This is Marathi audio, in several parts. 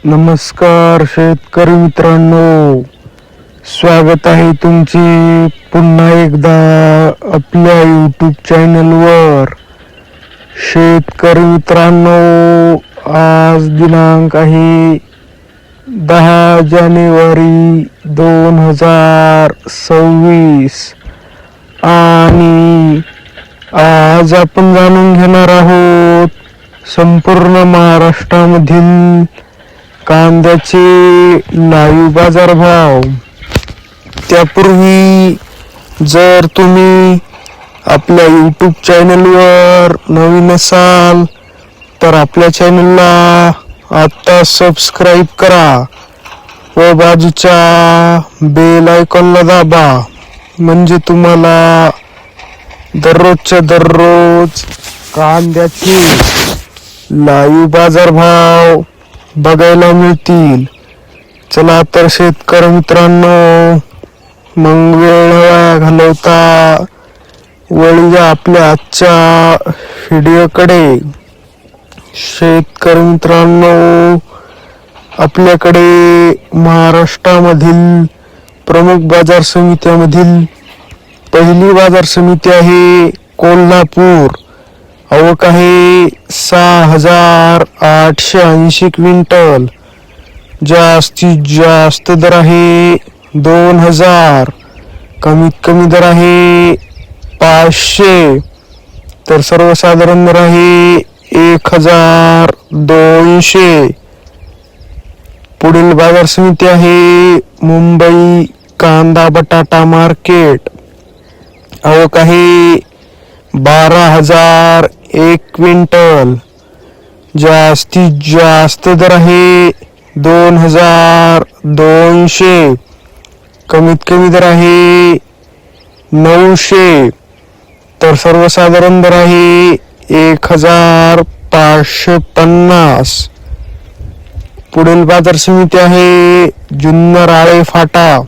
नमस्कार शेतकरी मित्रांनो, स्वागत आहे तुमचे पुन्हा एकदा आपल्या यूट्यूब चॅनलवर. शेतकरी मित्रांनो, आज दिनांक आहे 10 जानेवारी 2026 आणि आज आपण जाणून घेणार आहोत संपूर्ण महाराष्ट्रामधील कांद्याचे लाईव्ह बाजारभाव. त्यापूर्वी जर तुम्ही आपल्या यूट्यूब चॅनलवर नवीन असाल तर आपल्या चॅनलला आता सबस्क्राईब करा व बाजूच्या बेल आयकॉनला दाबा, म्हणजे तुम्हाला दररोजच्या दररोज कांद्याचे लाईव्ह बाजारभाव बघायला मिळतील. चला तर शेतकरी मित्रांनो, मग वेळ वाया घालवता वळूया आपल्या आजच्या व्हिडिओकडे. शेतकरी मित्रांनो, आपल्याकडे महाराष्ट्रामधील प्रमुख बाजार समित्यामधील पहिली बाजार समिती आहे कोल्हापूर. आवक आहे 6,880 क्विंटल. जास्तीत जास्त दर आहे 2,000. कमीत कमी दर आहे 500. तर सर्वसाधारण दर आहे 1,200. पुढील बाजार समिती आहे मुंबई कांदा बटाटा मार्केट. आवक आहे 12,001 क्विंटल. जास्तीत जास्त दर आहे 2,200. कमीत कमी दर आहे 900. तर सर्वसाधारण दर आहे 1,550. पुढील बाजार समिती आहे जुन्नर आळे फाटा.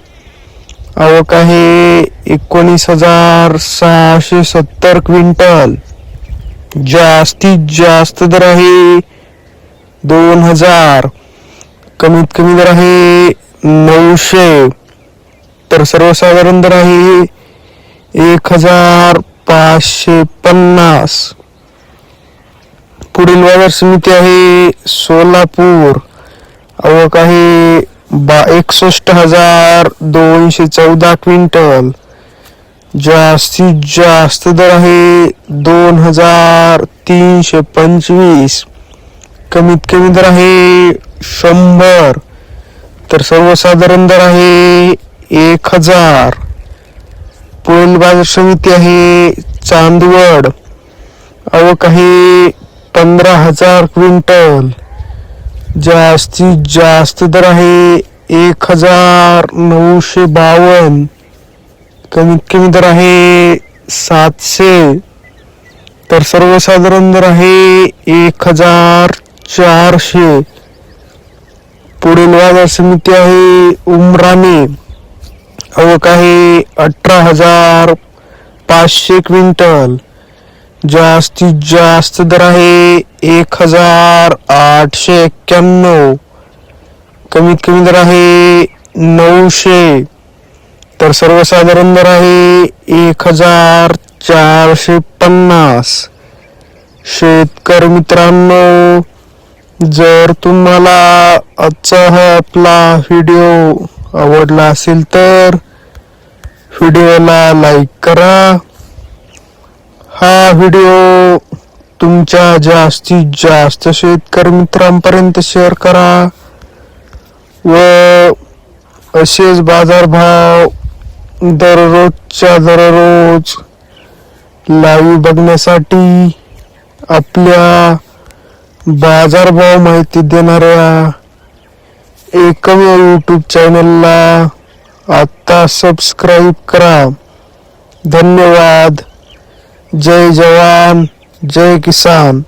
आवक आहे 19,670 क्विंटल. जास्तीत जास्त दर आहे 2,000. कमीत कमी दर आहे 900. तर सर्वसाधारण दर आहे 1,550. पुढील बाजार समिती आहे सोलापूर. आवक आहे 61,214 क्विंटल. जास्तीत जास्त दर आहे 2,325. कमीत कमी दर आहे 100. तर सर्वसाधारण दर आहे 1,000. पुढील बाजार समिती आहे चांदवड. आवक आहे 15,000 क्विंटल. जास्तीत जास्त दर आहे 1,952. कमीत कमी दर आहे 700. तर सर्वसाधारण दर आहे 1,400. पुढील बाजार समिती आहे उमराणे. आवक आहे 18,500 क्विंटल. जास्तीत जास्त दर आहे 1,891. कमीत कमी दर आहे 900. तर सर्वसाधारण दर आहे 1,450. शेतकरी मित्रांनो, जर तुम्हाला आजचा हा आपला व्हिडिओ आवडला असेल तर व्हिडिओला लाईक करा. हा व्हिडिओ तुमच्या जास्तीत जास्त शेतकरी मित्रांपर्यंत शेअर करा व असेच बाजारभाव दररोजच्या दररोज लाईव्ह बघण्यासाठी आपल्या बाजारभाव माहिती देणाऱ्या एकमेव यूट्यूब चॅनलला आता सबस्क्राईब करा. धन्यवाद. जय जवान, जय किसान.